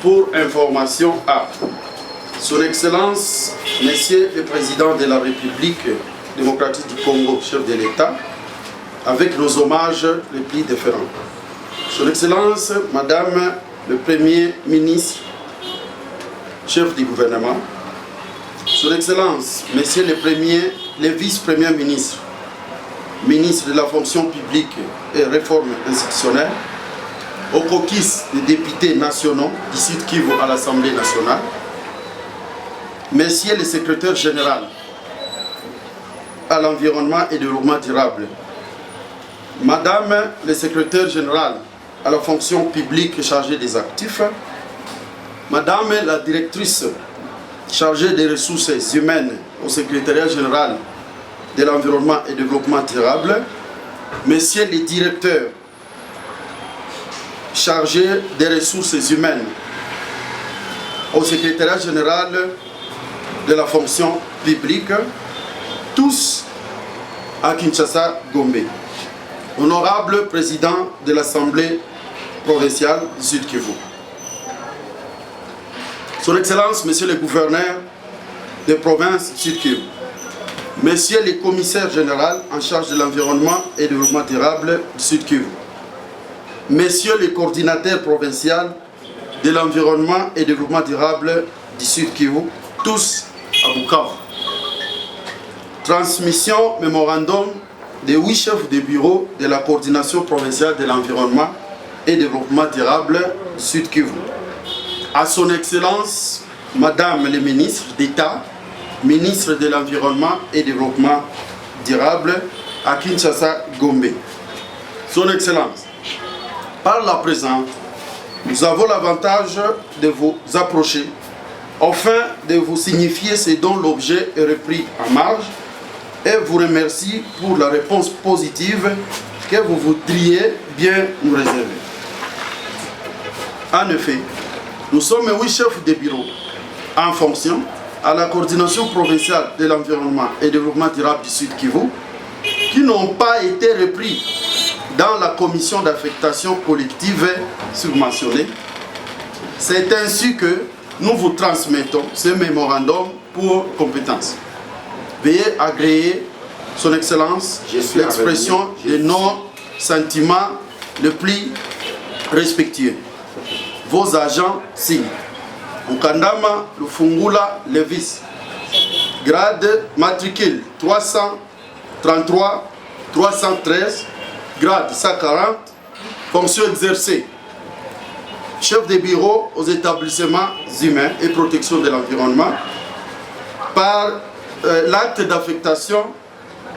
Pour information à Son Excellence, Monsieur le Président de la République démocratique du Congo, chef de l'État, avec nos hommages les plus différents. Son Excellence, Madame le Premier ministre, chef du gouvernement, Son Excellence, Monsieur le Vice-Premier ministre, ministre de la fonction publique et réforme institutionnelle, au caucus des députés nationaux du Sud Kivu à l'Assemblée nationale, Monsieur le secrétaire général à l'environnement et développement durable, Madame le secrétaire général à la fonction publique chargée des actifs, Madame la directrice chargée des ressources humaines au secrétariat général de l'environnement et développement durable, Monsieur le directeur chargé des ressources humaines au secrétariat général de la fonction publique, tous à Kinshasa, Gombe. Honorable président de l'Assemblée provinciale du Sud Kivu, Son Excellence, Monsieur le gouverneur de province du Sud Kivu, Monsieur le commissaire général en charge de l'environnement et du développement durable du Sud Kivu, Monsieur le coordinateur provincial de l'environnement et du développement durable du Sud Kivu, tous à Bukavu. Transmission mémorandum des 8 chefs de bureau de la coordination provinciale de l'environnement et du développement durable du Sud Kivu. À Son Excellence, Madame le ministre d'État, ministre de l'Environnement et du développement durable à Kinshasa, Gombe. Son Excellence, par la présente, nous avons l'avantage de vous approcher afin de vous signifier ce dont l'objet est repris en marge et vous remercie pour la réponse positive que vous voudriez bien nous réserver. En effet, nous sommes 8 chefs de bureau en fonction à la coordination provinciale de l'environnement et du développement durable du Sud Kivu qui n'ont pas été repris dans la commission d'affectation collective surmentionnée. C'est ainsi que nous vous transmettons ce mémorandum pour compétence. Veuillez agréer, Son Excellence, l'expression de nos sentiments les plus respectueux. Vos agents signent. Mukandama Lufungula Levis, grade matricule 333 313, grade 140, fonction exercée, chef de bureau aux établissements humains et protection de l'environnement, par l'acte d'affectation,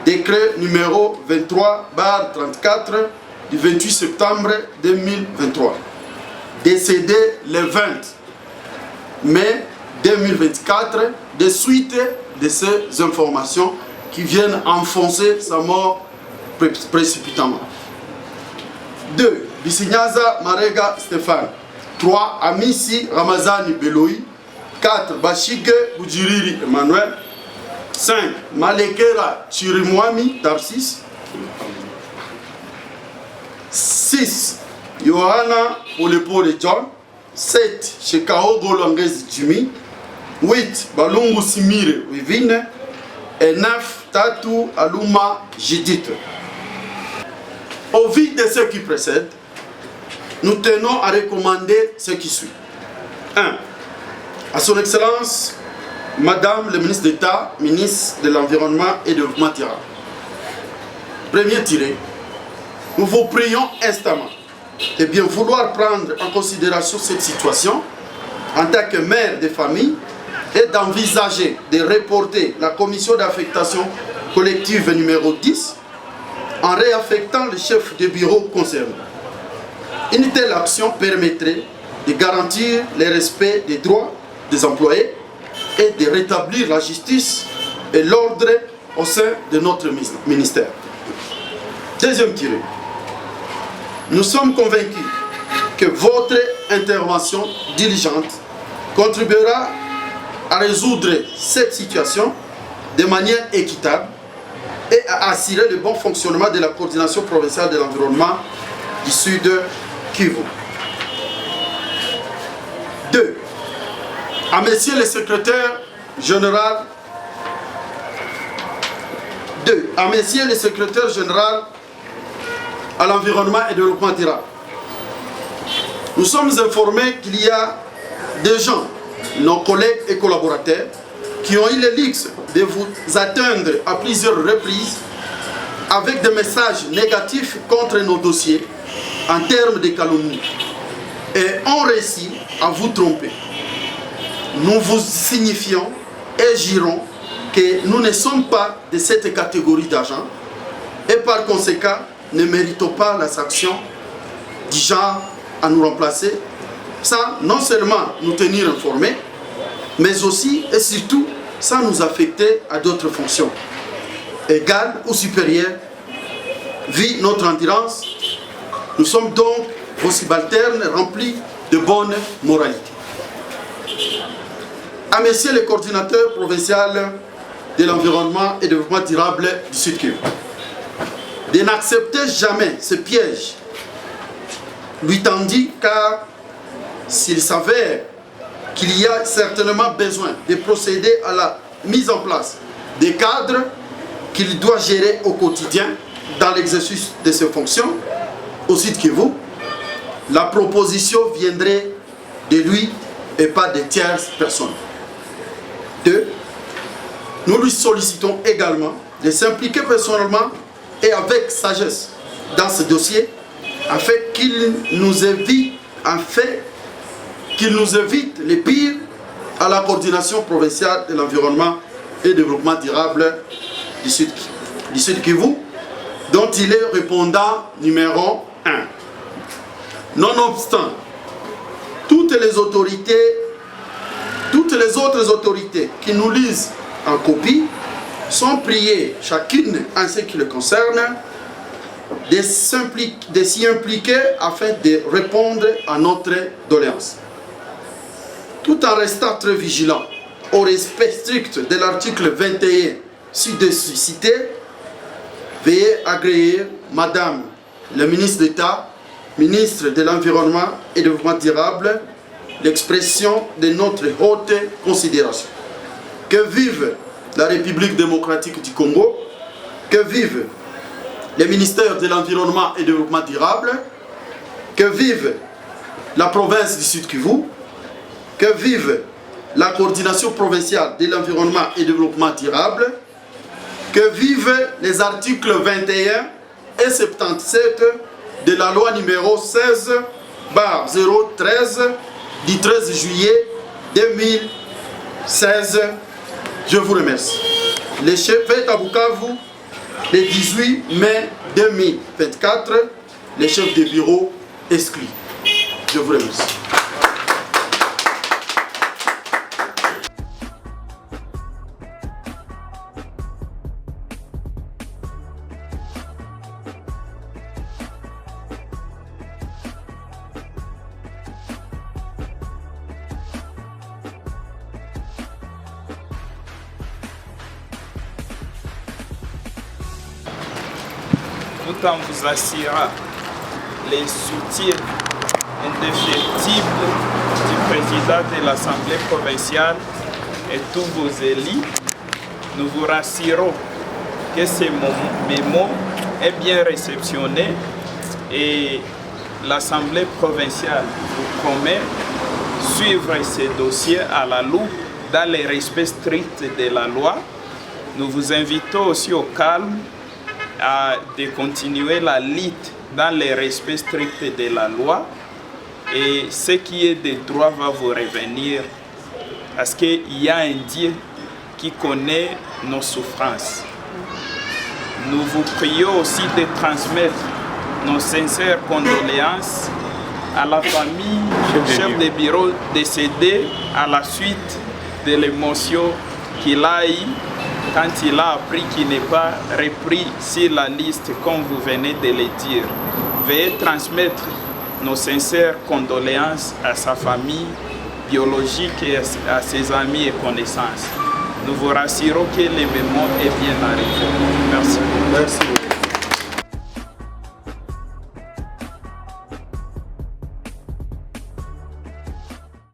décret numéro 23/34 du 28 septembre 2023, décédé le 20 mai 2024, de suite de ces informations qui viennent enfoncer sa mort précipitamment. 2. Bisinyaza Marega Stéphane. 3. Amisi Ramazani Beloui. 4. Bashige Bujiriri Emmanuel. 5. Malekera Chirimwami Tarsis. 6. Yohana Polepole John. 7. Shekaogo Langezi Jimmy. 8. Balungu Simire Wivine. Et 9. Tatu Aluma Jidith. Au vu de ce qui précède, nous tenons à recommander ce qui suit. 1. À Son Excellence, Madame le ministre d'État, ministre de l'Environnement et du Développement durable. Premier tiré, nous vous prions instamment de bien vouloir prendre en considération cette situation en tant que mère de famille et d'envisager de reporter la commission d'affectation collective numéro 10 en réaffectant le chef de bureau concerné. Une telle action permettrait de garantir le respect des droits des employés et de rétablir la justice et l'ordre au sein de notre ministère. Deuxième tiré. Nous sommes convaincus que votre intervention diligente contribuera à résoudre cette situation de manière équitable et à assurer le bon fonctionnement de la coordination provinciale de l'environnement du Sud Kivu. 2. À Monsieur le secrétaire général. 2. À Monsieur le secrétaire général à l'environnement et développement durable. Nous sommes informés qu'il y a des gens, nos collègues et collaborateurs, qui ont eu le luxe de vous atteindre à plusieurs reprises avec des messages négatifs contre nos dossiers en termes de calomnie et ont réussi à vous tromper. Nous vous signifions et jurons que nous ne sommes pas de cette catégorie d'agents et par conséquent ne méritons pas la sanction du genre à nous remplacer sans non seulement nous tenir informés, mais aussi et surtout sans nous affecter à d'autres fonctions égales ou supérieures. Vu notre endurance, nous sommes donc vos subalternes remplis de bonne moralité. À Monsieur le coordinateur provincial de l'environnement et développement durable du Sud-Kivu, de n'accepter jamais ce piège lui tendit, car s'il s'avère qu'il y a certainement besoin de procéder à la mise en place des cadres qu'il doit gérer au quotidien dans l'exercice de ses fonctions au Sud-Kivu, la proposition viendrait de lui et pas de tierces personnes. 2. Nous lui sollicitons également de s'impliquer personnellement et avec sagesse dans ce dossier afin qu'il nous évite les pires à la coordination provinciale de l'environnement et développement durable du Sud-Kivu, dont il est répondant numéro 1. Nonobstant, toutes les autres autorités qui nous lisent en copie sont priées, chacune en ce qui le concerne, de s'y impliquer afin de répondre à notre doléance. Tout en restant très vigilant au respect strict de l'article 21 ci-dessus cité, veuillez agréer, Madame le ministre d'État, ministre de l'Environnement et du Développement durable, l'expression de notre haute considération. Que vive la République démocratique du Congo, que vive le ministère de l'Environnement et du Développement durable, que vive la province du Sud-Kivu, que vive la coordination provinciale de l'environnement et du développement durable, que vivent les articles 21 et 77 de la loi numéro 16/013 du 13 juillet 2016. Je vous remercie. Les chefs fait à Bukavu le 18 mai 2024, les chefs de bureau exclus. Je vous remercie. Tout en vous assurant les soutiens indéfectibles du président de l'Assemblée provinciale et tous vos élus, nous vous rassurons que ce mémo est bien réceptionné et l'Assemblée provinciale vous promet suivre ces dossiers à la loupe dans le respect strict de la loi. Nous vous invitons aussi au calme de continuer la lutte dans le respect strict de la loi et ce qui est de droit va vous revenir parce qu'il y a un Dieu qui connaît nos souffrances. Nous vous prions aussi de transmettre nos sincères condoléances à la famille du chef de bureau décédé à la suite de l'émotion qu'il a eue quand il a appris qu'il n'est pas repris sur la liste comme vous venez de le dire. Veuillez transmettre nos sincères condoléances à sa famille biologique et à ses amis et connaissances. Nous vous rassurons que le mémo est bien arrivé. Merci beaucoup. Merci beaucoup.